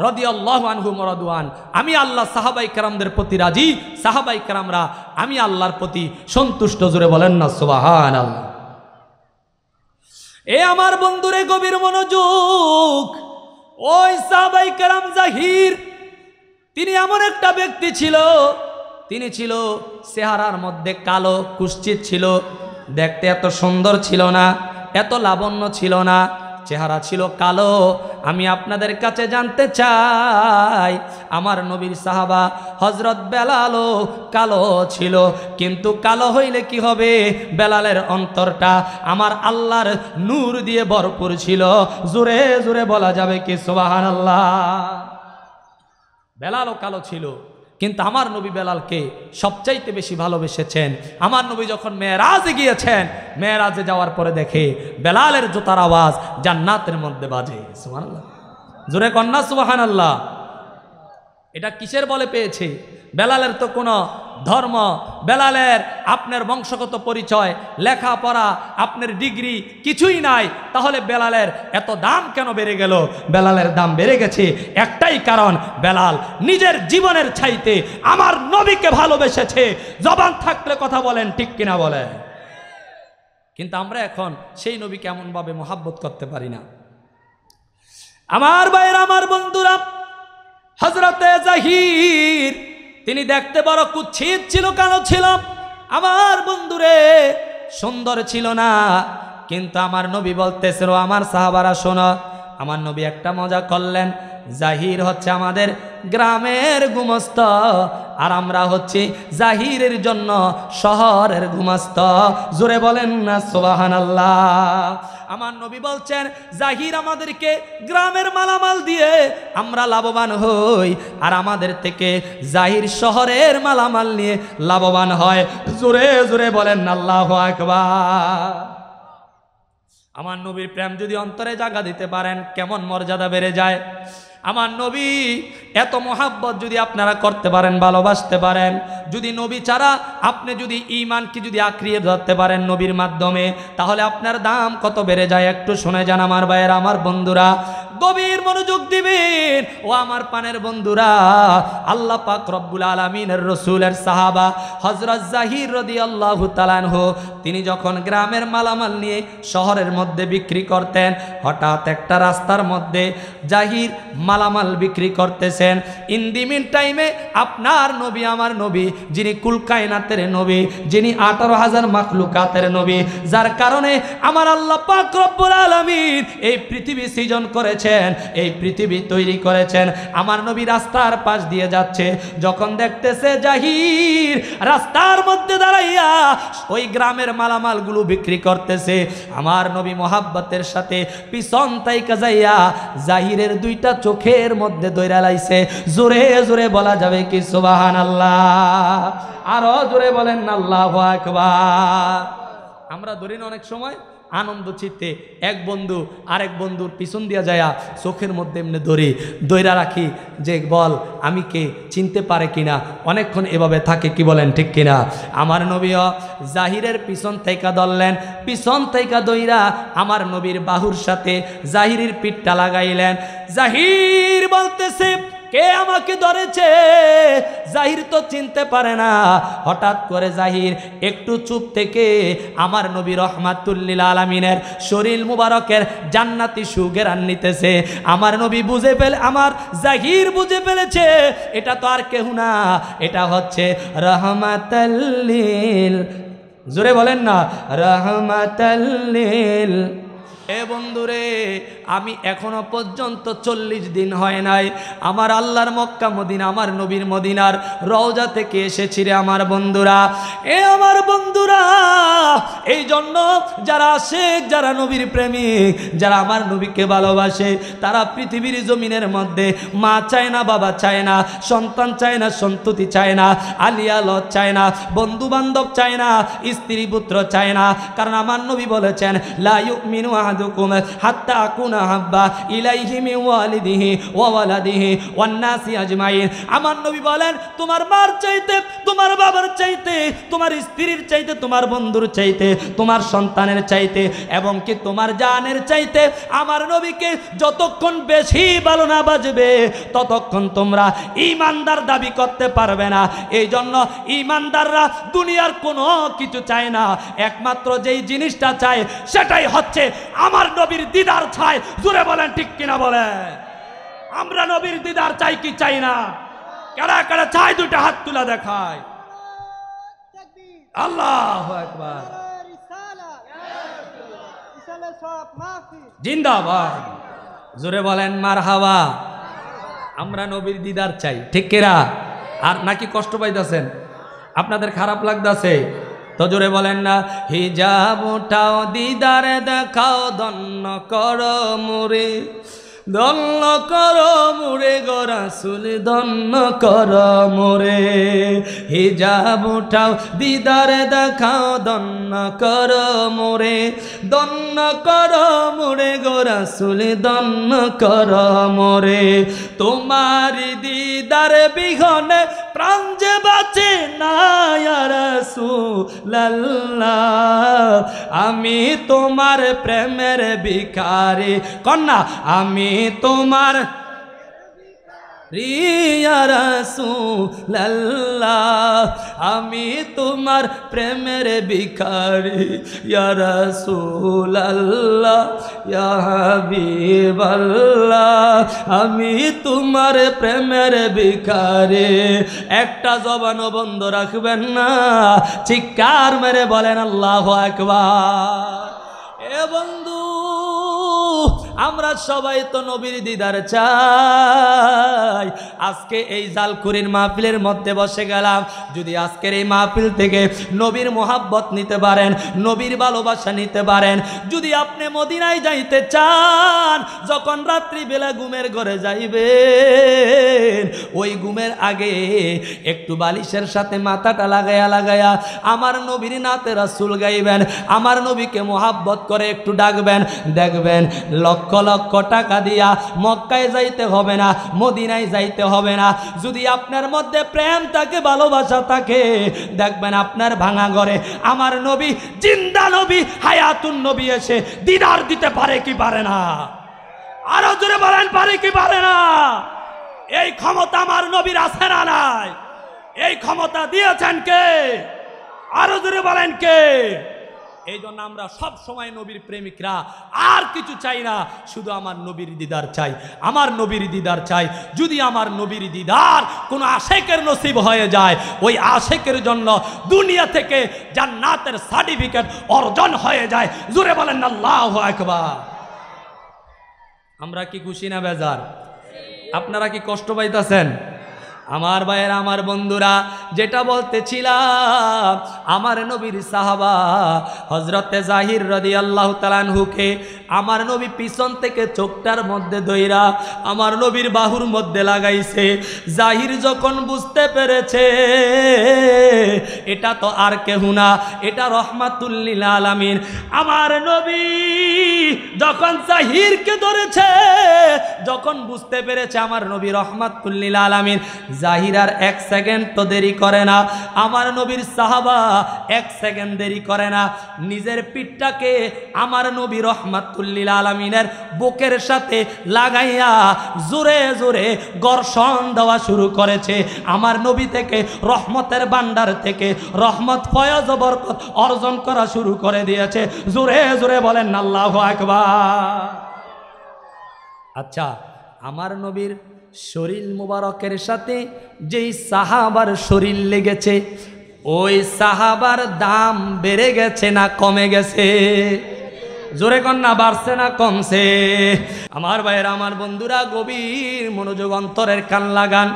রাদিয়াল্লাহু আনহুম ওয়া রাদওয়ান, আমি আল্লাহ সাহাবাই কেরামদের প্রতি রাজি, সাহাবাই কেরামরা আমি আল্লাহর প্রতি সন্তুষ্ট। জোরে বলেন না সুবহানাল্লাহ? এ আমার বন্ধুরে গভীর মনোযোগ। ওই সাহাবাই কেরাম জাহির, তিনি এমন একটা ব্যক্তি ছিল, তিনি ছিল চেহারার মধ্যে কালো, কুৎসিত ছিল, দেখতে এত সুন্দর ছিল না, এত লাবণ্য ছিল না, চেহারা ছিল কালো। আমি আপনাদের কাছে জানতে চাই, আমার নবীর সাহাবা হযরত বেলালও কালো ছিল, কিন্তু কালো হইলে কি হবে? বেলালের অন্তরটা আমার আল্লাহর নূর দিয়ে ভরপুর ছিল। জোরে জোরে বলা যাবে কি সুবহানাল্লাহ? বেলালও কালো ছিল, কিন্তু আমার নবী বেলালকে সবচাইতে বেশি ভালোবেসেছেন। আমার নবী যখন মেরাজে গিয়েছেন, মেরাজে যাওয়ার পরে দেখে বেলালের জুতার আওয়াজ জান্নাতের মধ্যে বাজে। সুবহানাল্লাহ, জোরে কন্যা সুবহানাল্লাহ। এটা কিসের বলে পেয়েছে? বেলালের তো কোনো ধর্ম, বেলালের আপনার বংশগত পরিচয়, লেখাপড়া, আপনার ডিগ্রি কিছুই নাই। তাহলে বেলালের এত দাম কেন বেড়ে গেল? বেলালের দাম বেড়ে গেছে একটাই কারণ, বেলাল নিজের জীবনের চাইতে আমার নবীকে ভালোবেসেছে। জবান থাকলে কথা বলেন, ঠিক কিনা বলেন? কিন্তু আমরা এখন সেই নবীকে এমনভাবে মোহাব্বত করতে পারি না। আমার ভাইয়েরা, আমার বন্ধুরা, হযরতে জাহির তিনি দেখতে বড় কুৎসিত ছিল, কালো ছিল। আমার বন্ধুরে সুন্দর ছিল না, কিন্তু আমার নবী বলতেছিল, আমার সাহাবারা শোনো, আমার নবী একটা মজা করলেন। জাহির হচ্ছে আমাদের গ্রামের গুমস্ত, আর আমরা হচ্ছি জাহিরের জন্য শহরের গুমস্ত। জোরে বলেন না সুবহানাল্লাহ? আমার নবী বলছেন জাহির আমাদেরকে গ্রামের মালামাল দিয়ে আমরা লাভবান হই, আর আমাদের থেকে জাহির শহরের মালামাল নিয়ে লাভবান হয়। জোরে জোরে বলেন আল্লাহু আকবার। আমার নবীর প্রেম যদি অন্তরে জায়গা দিতে পারেন, কেমন মর্যাদা বেড়ে যায়। আমার নবী এত মোহাব্বত যদি আপনারা করতে পারেন, ভালোবাসতে পারেন, যদি নবী ছাড়া আপনি যদি ঈমানকে যদি আঁকড়িয়ে ধরতে পারেন নবীর মাধ্যমে, তাহলে আপনার দাম কত বেড়ে যায় একটু শুনে যান আমার ভাইয়েরা, আমার বন্ধুরা। গভীর মনোযোগ দিবেন ও আমার পানের বন্ধুরা। আল্লাহ পাক রব্বুল আলামিনের রাসূলের সাহাবা হযরত জাহির রাদিয়াল্লাহু তাআলা আনহু তিনি যখন গ্রামের মালামাল নিয়ে শহরের মধ্যে বিক্রি করতেন, হঠাৎ একটা রাস্তার মধ্যে জাহির মালামাল বিক্রি করতেছেন। ইন দি মিন টাইমে আপনার নবী আমার নবী, যিনি কুল কায়নাতের নবী, যিনি 18,000 মাখলুকাতের নবী, যার কারণে আমার আল্লাহ পাক রব্বুল আলামিন এই পৃথিবী সৃজন করেছেন, এই পৃথিবী তৈরি করেছেন। আমার নবী রাস্তার পাশ দিয়ে যাচ্ছে, যখন দেখতেছে জাহির রাস্তার মধ্যে দাঁড়াইয়া ওই গ্রামের মালামালগুলো বিক্রি করতেছে, আমার নবী মোহাব্বতের সাথে পিছন তাইকা যাইয়া জাহিরের দুইটা চোখের মধ্যে দইরা লাইছে। জোরে জোরে বলা যাবে কি সুবহানাল্লাহ? আরো জোরে বলেন না আল্লাহু আকবার। আমরা ধরি না অনেক সময় আনন্দ চিত্তে এক বন্ধু আরেক বন্ধুর পিছন দিয়া যায়া চোখের মধ্যে এমনি দইরা রাখি যে বল আমি কে, চিনতে পারে কিনা, অনেকক্ষণ এভাবে থাকে, কি বলেন ঠিক কিনা? আমার নবীও জাহিরের পিছন থেকে ধরলেন, পিছন থেকে দইরা আমার নবীর বাহুর সাথে জাহিরের পিঠটা লাগাইলেন। জাহির বলতেছে কে আমাকে ধরেছে? জাহির তো চিনতে পারে না। হঠাৎ করে জাহির একটু চুপ থেকে আমার নবী রহমাতুল্লিল আলামিনের শরীর মুবারকের জান্নাতি সুঘ্রাণ নিতেছে। আমার নবী বুঝে ফেলে, আমার জাহির বুঝে ফেলেছে এটা তো আর কেউ না, এটা হচ্ছে রহমাতুল্লিল, জোরে বলেন না রহমাতুল্লিল। এ বন্ধুরে, আমি এখনো পর্যন্ত 40 দিন হয় নাই আমার আল্লাহর মক্কা মদিনা, আমার নবীর মদিনার রওজা থেকে এসেছি রে আমার বন্ধুরা। এ আমার বন্ধুরা, এই জন্য যারা আশিক, যারা নবীর প্রেমিক, যারা আমার নবীকে ভালোবাসে, তারা পৃথিবীর জমিনের মধ্যে মা চায় না, বাবা চায় না, সন্তান চায় না, সন্ততি চায় না, আলিয়া লত চায় না, বন্ধু বান্ধব চায় না, স্ত্রী পুত্র চায় না। কারণ আমার নবী বলেছেন লা ইউমিনু আহাদুকুম হাত্তা আকুনা হাব্বা ইলাইহি মিন ওয়ালিদিহি ওয়া ওয়ালাদিহি ওয়ান নাসি আজমাইন। আমার নবী বলেন তোমার মার চাইতে, তোমার বাবার চাইতে, তোমার স্ত্রীর চাইতে, তোমার বন্ধুর চাইতে, তোমার সন্তানের চাইতে এবং কি তোমার জানের চাইতে আমার নবীকে যতক্ষণ বেশি ভালো না বাজবে ততক্ষণ তোমরা ঈমানদার দাবি করতে পারবে না। এই জন্য ঈমানদাররা দুনিয়ার কোনো কিছু চায় না, একমাত্র যেই জিনিসটা চায় সেটাই হচ্ছে আমার নবীর দিদার চাই। জোরে বলেন ঠিক কিনা বলে? আমরা নবীর দিদার চাই কি চাই না? কারা কারা চাই দুটো হাত তুলা দেখায়। আল্লাহু আকবার, জিন্দাবাদ। জোরে বলেন মারহাবা। আমরা নবীর দিদার চাই, ঠিক কিনা? আর নাকি কষ্ট পাইতেছেন, আপনাদের খারাপ লাগতেছে? তো জোরে বলেন না হিজাব উঠাও, দিদার দেখাও, ধন্য করো মুরে, ধন্য করো মুরে গো রাসূল, ধন্য করো মুরে। হিজাব উঠাও, দিদার দেখাও, ধন্য করো মুরে, ধন্য করো মুরে গো রাসূল, ধন্য করো মুরে। তোমার দিদার বিহনে প্রাণ যে বাঁচে না ইয়া রাসূলুল্লাহ, আমি তোমার প্রেমের ভিখারি। কন্যা আমি তোমার ইয়া রাসূলুল্লাহ, আমি তোমার প্রেমের ভিখারি ইয়া রাসূলুল্লাহ, ইয়া হাবিবাল্লাহ, আমি তোমার প্রেমের ভিখারি। একটা জবানও বন্ধ রাখবেন না, চিৎকার মেরে বলেন আল্লাহু আকবার। এ বন্ধু, আমরা সবাই তো নবীর দিদার চাই। আজকে এই জালকুরির মাহফিলের মধ্যে বসে গেলাম, যদি আজকের এই মাহফিল থেকে নবীর মোহাব্বত নিতে পারেন, নবীর ভালোবাসা নিতে পারেন, যদি আপনি মদিনায় যাইতে চান, যখন রাত্রিবেলা ঘুমের ঘরে যাইবেন, ওই ঘুমের আগে একটু বালিশের সাথে মাথাটা লাগায়া লাগায়া আমার নবীর নাতে রাসূল গাইবেন, আমার নবীকে মোহাব্বত করে একটু ডাকবেন, দেখবেন লক্ষ লক্ষ টাকা দিয়া মক্কায় যাইতে হবে না, মদিনায় যাইতে হবে না। যদি আপনার মধ্যে প্রেম থাকে, ভালোবাসা থাকে, দেখবেন আপনার ভাঙা ঘরে আমার নবী, জিন্দা নবী, হায়াতুন নবী এসে দিদার দিতে পারে কি পারে না? আরো জোরে বলেন পারে কি পারে না? এই ক্ষমতা আমার নবীর আছে না নাই? এই ক্ষমতা দিয়েছেন কে? আরো জোরে বলেন কে? এই জন্য আমরা সব সময় নবীর প্রেমিকরা, আর কিছু চাই না, শুধু আমার নবীর দিদার চাই, আমার নবীর দিদার চাই। যদি আমার নবীর দিদার কোন আশেকের নসিব হয়ে যায়, ওই আশেকের জন্য দুনিয়া থেকে জান্নাতের সার্টিফিকেট অর্জন হয়ে যায়। জোরে বলেন আল্লাহু আকবার। আমরা কি খুশি না বেজার? আপনারা কি কষ্ট পাইতেছেন? আমার ভাইয়েরা, আমার বন্ধুরা, যেটা বলতেছিলাম, আমার নবীর সাহাবা হযরতে জাহির রাদিয়াল্লাহু তাআলা আনহুকে আমার নবী পিছন থেকে চোখটার মধ্যে ধইরা আমার নবীর বাহুর মধ্যে লাগাইছে। জাহির যখন বুঝতে পেরেছে এটা তো আর কেউ না, এটা রহমাতুল লিল আলামিন, আমার নবী যখন জাহিরকে ধরেছে, যখন বুঝতে পেরেছে আমার নবী রহমাতুল লিল আলামিন, জাহির আর এক সেকেন্ড তো দেরি করে না, আমার নবীর সাহাবা এক সেকেন্ড দেরি করে না, নিজের পিঠটাকে আমার নবী রহমাতুল লিল আলামিনের বুকের সাথে লাগাইয়া জোরে জোরে ঘর্ষণ দেওয়া শুরু করেছে। আমার নবী থেকে রহমতের ভান্ডার থেকে রহমত ফয়জ বরকত অর্জন করা শুরু করে দিয়েছে। জোরে জোরে বলেন আল্লাহু আকবার। আচ্ছা, আমার নবীর শরীর মুবারকের সাথে যেই সাহাবার শরীর লেগেছে, ওই সাহাবার দাম বেড়ে গেছে না কমে গেছে? জোরে কন্যা, বাড়ছে না কমছে? আমার ভাইয়েরা, আমার বন্ধুরা, গভীর মনোযোগ অন্তরের কান লাগান।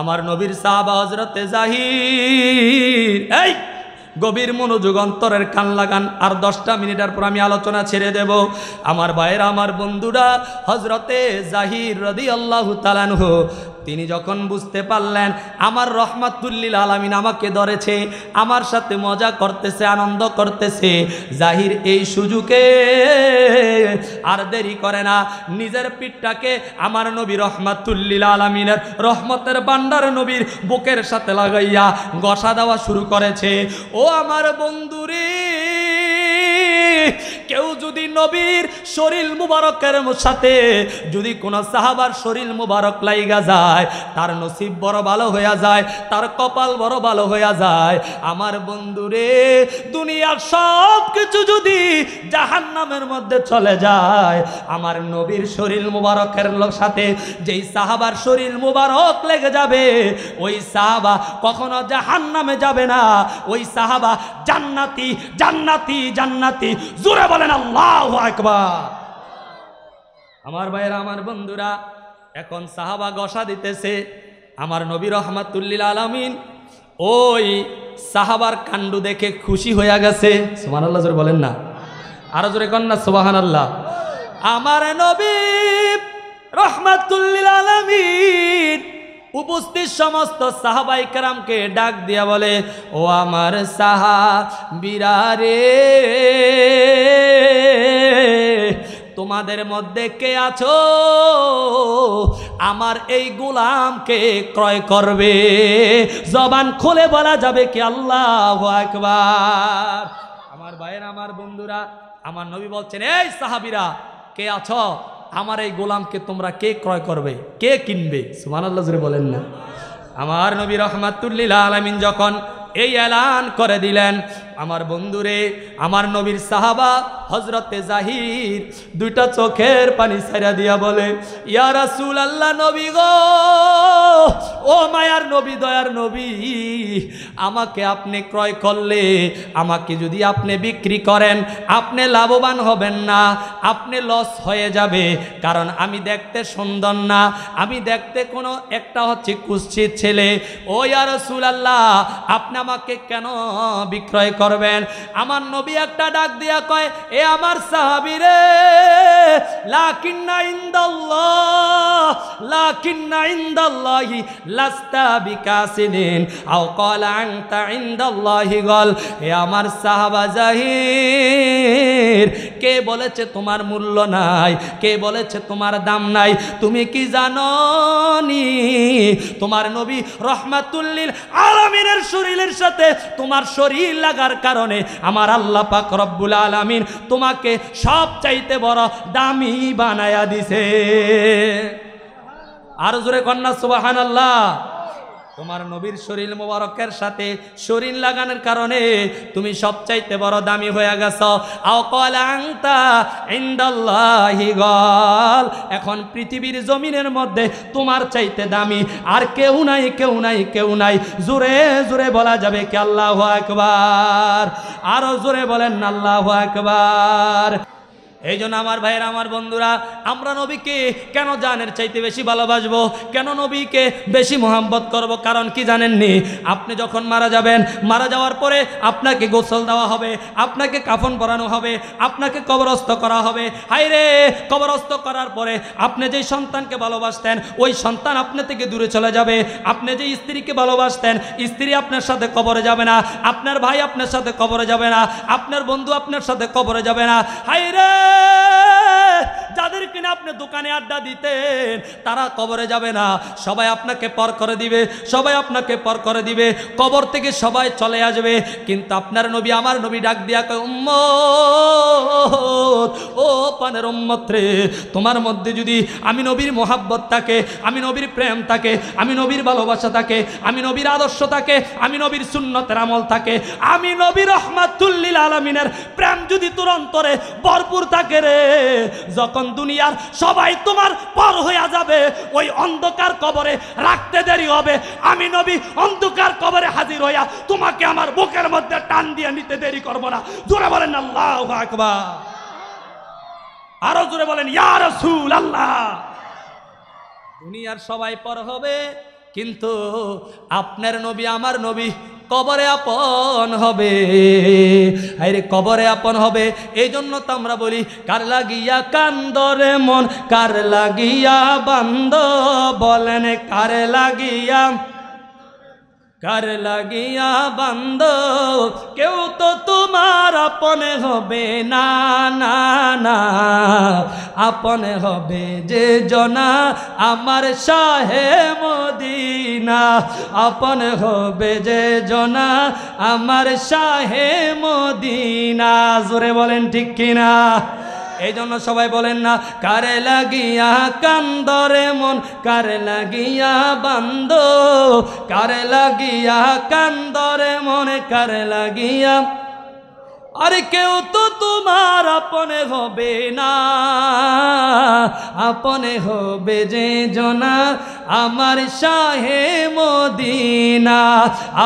আমার নবীর সাহাবা হযরতে জাহির, এই গভীর মনোযোগ অন্তরের কান লাগান। আর 10টা মিনিটের পর আমি আলোচনা ছেড়ে দেব। আমার ভাইয়েরা, আমার বন্ধুরা, হযরতে জাহির রাদিয়াল্লাহু তাআলা আনহু তিনি যখন বুঝতে পারলেন আমার রহমাতুল লিল আলামিন আমাকে ধরেছে, আমার সাথে মজা করতেছে, আনন্দ করতেছে, জাহির এই সুযোগে আর দেরি করে না, নিজের পিঠটাকে আমার নবী রহমাতুল লিল আলামিনের রহমতের ভান্ডার নবীর বুকের সাথে লাগাইয়া ঘষা দেওয়া শুরু করেছে। ও আমার বন্ধুরে, কেউ যদি নবীর শরীর মুবারকের সাথে যদি কোন সাহাবার শরীর মুবারক লাইগা যায়, তার নসিব বড় ভালো হইয়া যায়, তার কপাল বড় ভালো হইয়া যায়। আমার বন্ধুরে, দুনিয়ার সব কিছু যদি জাহান্নামের মধ্যে চলে যায়, আমার নবীর শরীর মুবারকের সাথে যেই সাহাবার শরীর মুবারক লেগে যাবে, ওই সাহাবা কখনো জাহান্নামে যাবে না, ওই সাহাবা জান্নাতি জান্নাতি জান্নাতি। জোরে বলেন আল্লাহু আকবার। আমার ভাইয়েরা, আমার বন্ধুরা, এখন সাহাবা ঘষা দিতেছে, আমার নবী রহমাতুল লিল আলামিন ওই সাহাবার কাণ্ড দেখে খুশি হয়ে গেছে। সুবহানাল্লাহ, জোরে বলেন না, আরো জোরে কন না সুবহানাল্লাহ। আমার নবী রহমাতুল লিল আলামিন উপস্থিত সমস্ত সাহাবায়ে কেরামকে ডাক দিয়া বলে, ও আমার সাহাবীরা রে, তোমাদের মধ্যে কে আছো আমার এই গোলামকে ক্রয় করবে? জবান খুলে বলা যাবে কি আল্লাহু আকবার। আমার ভাইয়েরা, আমার বন্ধুরা, আমার নবী বলছেন, এই সাহাবীরা কে আছো, আমার এই গোলামকে তোমরা কে ক্রয় করবে, কে কিনবে? সুবহানাল্লাহ, জোরে বলেন না। আমার নবী রহমাতুল লিল আলামিন যখন এই এলান করে দিলেন, আমার বন্ধুরে, আমার নবীর সাহাবা হযরতে জাহির দুইটা চোখের পানি ছাইরা দিয়া বলে, ইয়া রাসূলুল্লাহ, নবী গো, ও মায়ার নবী, দয়ার নবী, আমাকে আপনি ক্রয় করলে, আমাকে যদি আপনি বিক্রি করেন, আপনি লাভবান হবেন না, আপনি লস হয়ে যাবে, কারণ আমি দেখতে সুন্দর না, আমি দেখতে কোনো একটা হচ্ছে কুৎসিত ছেলে। ও ইয়া রাসূলুল্লাহ, আপনি আমাকে কেন বিক্রয় করবেন? আমার নবী একটা ডাক দিয়া কয়, এ আমার সাহাবীরে, লাকিন্না ইনদাল্লাহ, লাকিন্না ইনদাল্লাহি লাস্তা বিকাসিদিন, আও ক্বালা আনতা ইনদাল্লাহি গল। হে আমার সাহাবা জাহির, কে বলেছে তোমার মূল্য নাই? কে বলেছে তোমার দাম নাই? তুমি কি জানো নি তোমার নবী রহমাতুল লিল আলামিনের শরীরের সাথে তোমার শরীর লাগার কারণে আমার আল্লাহ পাক রব্বুল আলামিন তোমাকে সবচাইতে বড় দামি বানায়া দিছে। আর জোরে কন্যা সুবহানাল্লাহ। তোমার নবীর শরীর মোবারকের সাথে শরীর লাগানোর কারণে তুমি সবচাইতে বড় দামি হয়ে গেছো। আও ক্বালা আনতা ইনদাল্লাহি গাল, এখন পৃথিবীর জমিনের মধ্যে তোমার চাইতে দামি আর কেউ নাই, কেউ নাই, কেউ নাই। জোরে জোরে বলা যাবে কি আল্লাহু আকবার? আরো জোরে বলেন না আল্লাহু আকবার। এই জন্য আমার ভাইয়েরা, আমার বন্ধুরা, আমরা নবীকে কেন জানের চাইতে বেশি ভালোবাসবো, কেন নবীকে বেশি মোহাম্মত করব? কারণ কি জানেননি? আপনি যখন মারা যাবেন, মারা যাওয়ার পরে আপনাকে গোসল দেওয়া হবে, আপনাকে কাফন পরানো হবে, আপনাকে কবরস্থ করা হবে। হায়রে, কবরস্থ করার পরে আপনি যেই সন্তানকে ভালোবাসতেন ওই সন্তান আপনি থেকে দূরে চলে যাবে। আপনি যে স্ত্রীকে ভালোবাসতেন স্ত্রী আপনার সাথে কবরে যাবে না, আপনার ভাই আপনার সাথে কবরে যাবে না, আপনার বন্ধু আপনার সাথে কবরে যাবে না। হায়রে, যাদের কিনা আপনি দোকানে আড্ডা দিতেন তারা কবরে যাবে না, সবাই আপনাকে পর করে দিবে, সবাই আপনাকে পর করে দিবে, কবর থেকে সবাই চলে আসবে। কিন্তু আপনার নবী, আমার নবী ডাক দিয়া কয়, উম্মত, ও পানের উম্মত রে, তোমার মধ্যে যদি আমি নবীর মোহাব্বত থাকে, আমি নবীর প্রেম থাকে, আমি নবীর ভালোবাসা থাকে, আমি নবীর আদর্শ থাকে, আমি নবীর সুন্নতের আমল থাকে, আমি নবী রহমাতুল লিল আলামিনের প্রেম যদি তোর অন্তরে ভরপুর থাকে রে, যখন দুনিয়ার সবাই তোমার পর হয়ে যাবে ওই অন্ধকার কবরে রাখতে দেরি হবে, আমি নবী অন্ধকার কবরে হাজির হইয়া তোমাকে আমার বুকের মধ্যে টান দিয়ে নিতে দেরি করব না। জোরে বলেন আল্লাহু আকবার। আরো জোরে বলেন ইয়া রাসূলুল্লাহ। দুনিয়ার সবাই পর হবে কিন্তু আপনার নবী, আমার নবী কবরে আপন হবে। আরে কবরে আপন হবে। এই জন্য তো আমরা বলি, কার লাগিয়া কান্দরে মন, কার লাগিয়া বান্দ, বলেন কার লাগিয়া, কার লাগিয়া বান্দ, কেউ তো তোমার আপনে হবে না, না না, আপনে হবে যে জনা আমার শাহে মদিনা, আপনে হবে যে জনা আমার শাহে মদিনা। জোরে বলেন ঠিক কিনা? এই জন্য সবাই বলেন না, কারে লাগিয়া কান্দরে মন, কারে লাগিয়া বান্দ, কারে লাগিয়া কান্দরে মনে, কারে লাগিয়া, আরে কেউ তো তোমার আপনে হবে না, আপনে হবে যে জনা আমার শাহে মদিনা,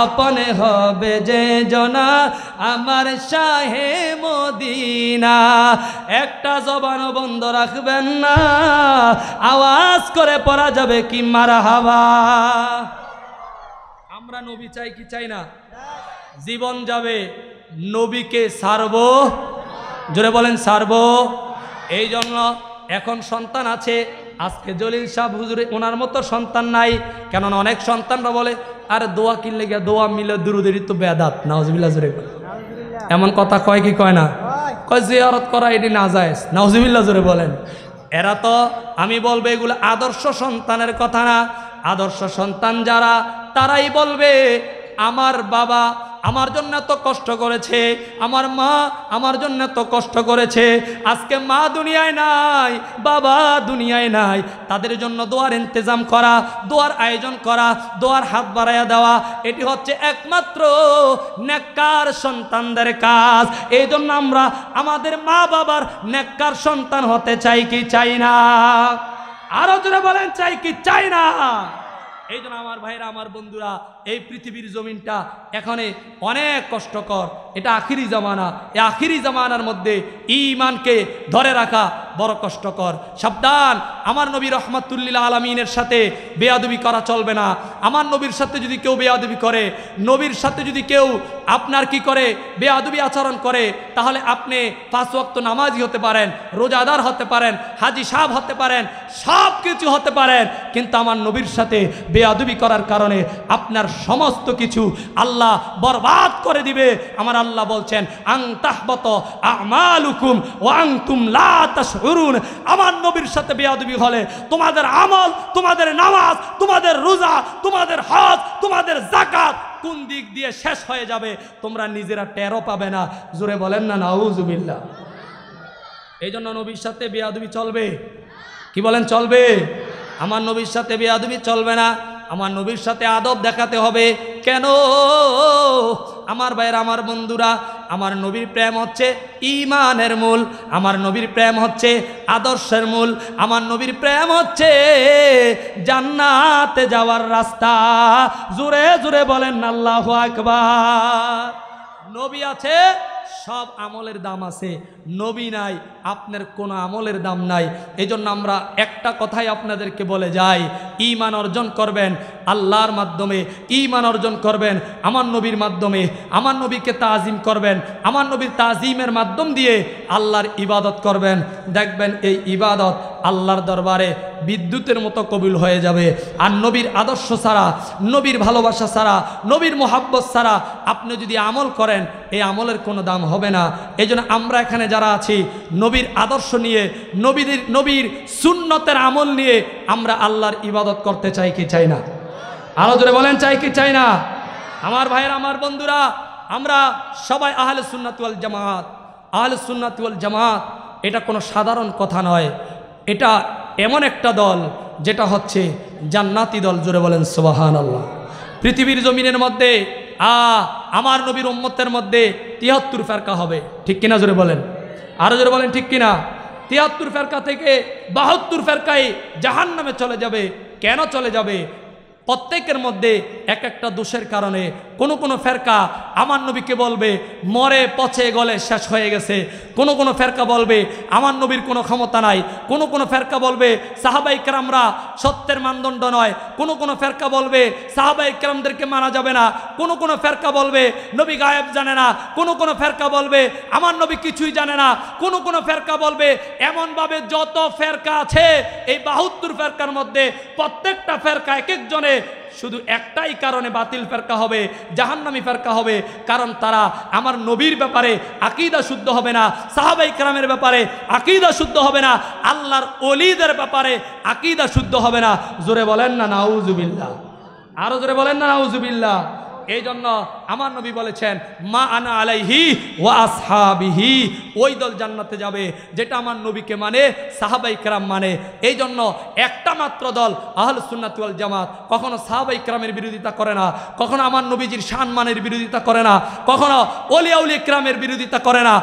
আপনে হবে যে জনা আমার শাহে মদিনা। একটা জবানও বন্ধ রাখবেন না, আওয়াজ করে পড়া যাবে কি মারহাবা। আমরা নবী চাই কি চাই না? জীবন যাবে, নবীকে ছাড়বো। জোরে বলেন ছাড়বো। এই জন্য এখন সন্তান আছে, আজকে জলিল সাহেব হুজুরে ওনার মতো সন্তান নাই। কেননা অনেক সন্তানরা বলে, আর দোয়া কিনলে গিয়ে দোয়া মিলে দুরুদেরই তো বেদাত, নাউজুবিল্লাহ। জোরে এমন কথা কয় কি কয় না? কয় জিয়ারত করা এটি নাজায়েজ, নাউজুবিল্লাহ। জোরে বলেন। এরা তো, আমি বলবো এগুলো আদর্শ সন্তানের কথা না। আদর্শ সন্তান যারা, তারাই বলবে আমার বাবা আমার জন্য এত কষ্ট করেছে, আমার মা আমার জন্য এত কষ্ট করেছে, আজকে মা দুনিয়ায় নাই, বাবা দুনিয়ায় নাই, তাদের জন্য দোয়ার ইন্তজাম করা, দোয়ার আয়োজন করা, দোয়ার হাত বাড়াইয়া দেওয়া, এটি হচ্ছে একমাত্র নেককার সন্তানদের কাজ। এই জন্য আমরা আমাদের মা বাবার নেককার সন্তান হতে চাই কি চাই না? আরো জোরে বলেন চাই কি চাই না? এই জন্য আমার ভাইরা, আমার বন্ধুরা, এই পৃথিবীর জমিনটা এখানে অনেক কষ্টকর। এটা আখিরি জামানা। এই আখিরি জামানার মধ্যে ঈমানকে ধরে রাখা বড় কষ্টকর। সাবধান, আমার নবী রহমাতুল লিল আলামিনের সাথে বেয়াদবি করা চলবে না। আমার নবীর সাথে যদি কেউ বেয়াদবি করে, নবীর সাথে যদি কেউ আপনার কি করে বেয়াদবি আচরণ করে, তাহলে আপনি 5 ওয়াক্ত নামাজি হতে পারেন, রোজাদার হতে পারেন, হাজি সাহেব হতে পারেন, সব কিছু হতে পারেন, কিন্তু আমার নবীর সাথে বেয়াদবি করার কারণে আপনার সমস্ত কিছু আল্লাহ বরবাদ করে দিবে। আমার আল্লাহ বলছেন, আং তাহবাত আমালুকুম ওয়া আনতুম লা তাশউরুন, আমার নবীর সাথে বেয়াদবি হলে তোমাদের আমল, তোমাদের নামাজ, তোমাদের রোজা, তোমাদের হজ, তোমাদের যাকাত কোন দিক দিয়ে শেষ হয়ে যাবে তোমরা নিজেরা টেরও পাবে না। জোরে বলেন না নাউজুবিল্লাহ। এই জন্য নবীর সাথে বেয়াদবি চলবে? কি বলেন চলবে? আমার নবীর সাথে বেয়াদবি চলবে না, আমার নবীর সাথে আদব দেখাতে হবে। কেন আমার ভাইয়েরা, আমার বন্ধুরা, আমার নবীর প্রেম হচ্ছে ঈমানের মূল, আমার নবীর প্রেম হচ্ছে আদর্শের মূল, আমার নবীর প্রেম হচ্ছে জান্নাতে যাওয়ার রাস্তা। জোরে জোরে বলেন আল্লাহু আকবার। নবী আছে, সব আমলের দাম আছে, নবী নাই, আপনার কোনো আমলের দাম নাই। এই জন্য আমরা একটা কথাই আপনাদেরকে বলে যাই, ঈমান অর্জন করবেন আল্লাহর মাধ্যমে, ঈমান অর্জন করবেন আমার নবীর মাধ্যমে, আমার নবীকে তাজিম করবেন, আমার নবীর তাজিমের মাধ্যম দিয়ে আল্লাহর ইবাদত করবেন। দেখবেন এই ইবাদত আল্লাহর দরবারে বিদ্যুতের মতো কবুল হয়ে যাবে। আর নবীর আদর্শ ছাড়া, নবীর ভালোবাসা ছাড়া, নবীর মোহাব্বত ছাড়া আপনি যদি আমল করেন, এই আমলের কোনো দাম হবে না। এই জন্য আমরা এখানে যারা আছি, নবীর আদর্শ নিয়ে, নবীর সুন্নতের আমল নিয়ে আমরা আল্লাহর ইবাদত করতে চাই কি চাই না? আরো জোরে বলেন চাই কি চাই না? আমার ভাইয়েরা, আমার বন্ধুরা, আমরা সবাই আহলে সুন্নাত ওয়াল জামাত। আহলে সুন্নাত ওয়াল জামাত এটা কোনো সাধারণ কথা নয়, এটা এমন একটা দল যেটা হচ্ছে জান্নাতি দল। জোরে বলেন সুবহানাল্লাহ। পৃথিবীর জমিনের মধ্যে আমার নবীর উম্মতের মধ্যে ৭৩ ফেরকা হবে, ঠিক কিনা? জোরে বলেন, আরো জোরে বলেন ঠিক কিনা? ৭৩ ফেরকা থেকে ৭২ ফেরকায় জাহান্নামে চলে যাবে। কেন চলে যাবে? প্রত্যেকের মধ্যে এক একটা দোষের কারণে। কোনো কোনো ফেরকা আমার নবীকে বলবে মরে পচে গলে শেষ হয়ে গেছে, কোনো কোনো ফেরকা বলবে আমার নবীর কোনো ক্ষমতা নাই, কোনো কোনো ফেরকা বলবে সাহাবাই কেরামরা সত্যের মানদণ্ড নয়, কোনো কোনো ফেরকা বলবে সাহাবাই কেরামদেরকে মানা যাবে না, কোনো কোনো ফেরকা বলবে নবী গায়েব জানে না, কোনো কোনো ফেরকা বলবে আমার নবী কিছুই জানে না, কোনো কোনো ফেরকা বলবে এমনভাবে যত ফেরকা আছে এই ৭২ ফেরকার মধ্যে প্রত্যেকটা ফেরকা এক একজনে শুধু একটাই কারণে বাতিল ফেরকা হবে, জাহান্নামী ফেরকা হবে, কারণ তারা আমার নবীর ব্যাপারে আকীদা শুদ্ধ হবে না, সাহাবাই কেরামের ব্যাপারে আকীদা শুদ্ধ হবে না, আল্লাহর ওলিদের ব্যাপারে আকীদা শুদ্ধ হবে না। জোরে বলেন না নাউজুবিল্লাহ, আরো জোরে বলেন না নাউজুবিল্লাহ। এই জন্য আমার নবী বলেছেন মা আনা আলাইহি ওয়া আসহাবিহি, ওই দল জান্নাতে যাবে যেটা আমার নবীকে মানে, সাহাবাই কেরাম মানে। এই জন্য একটা মাত্র দল আহলুস সুন্নাত ওয়াল জামাত কখনো সাহাবাই কেরামের বিরোধিতা করে না, কখনো আমার নবীজির সম্মানের বিরোধিতা করে না, কখনো ওলিয়া উলিয়া কেরামের বিরোধিতা করে না।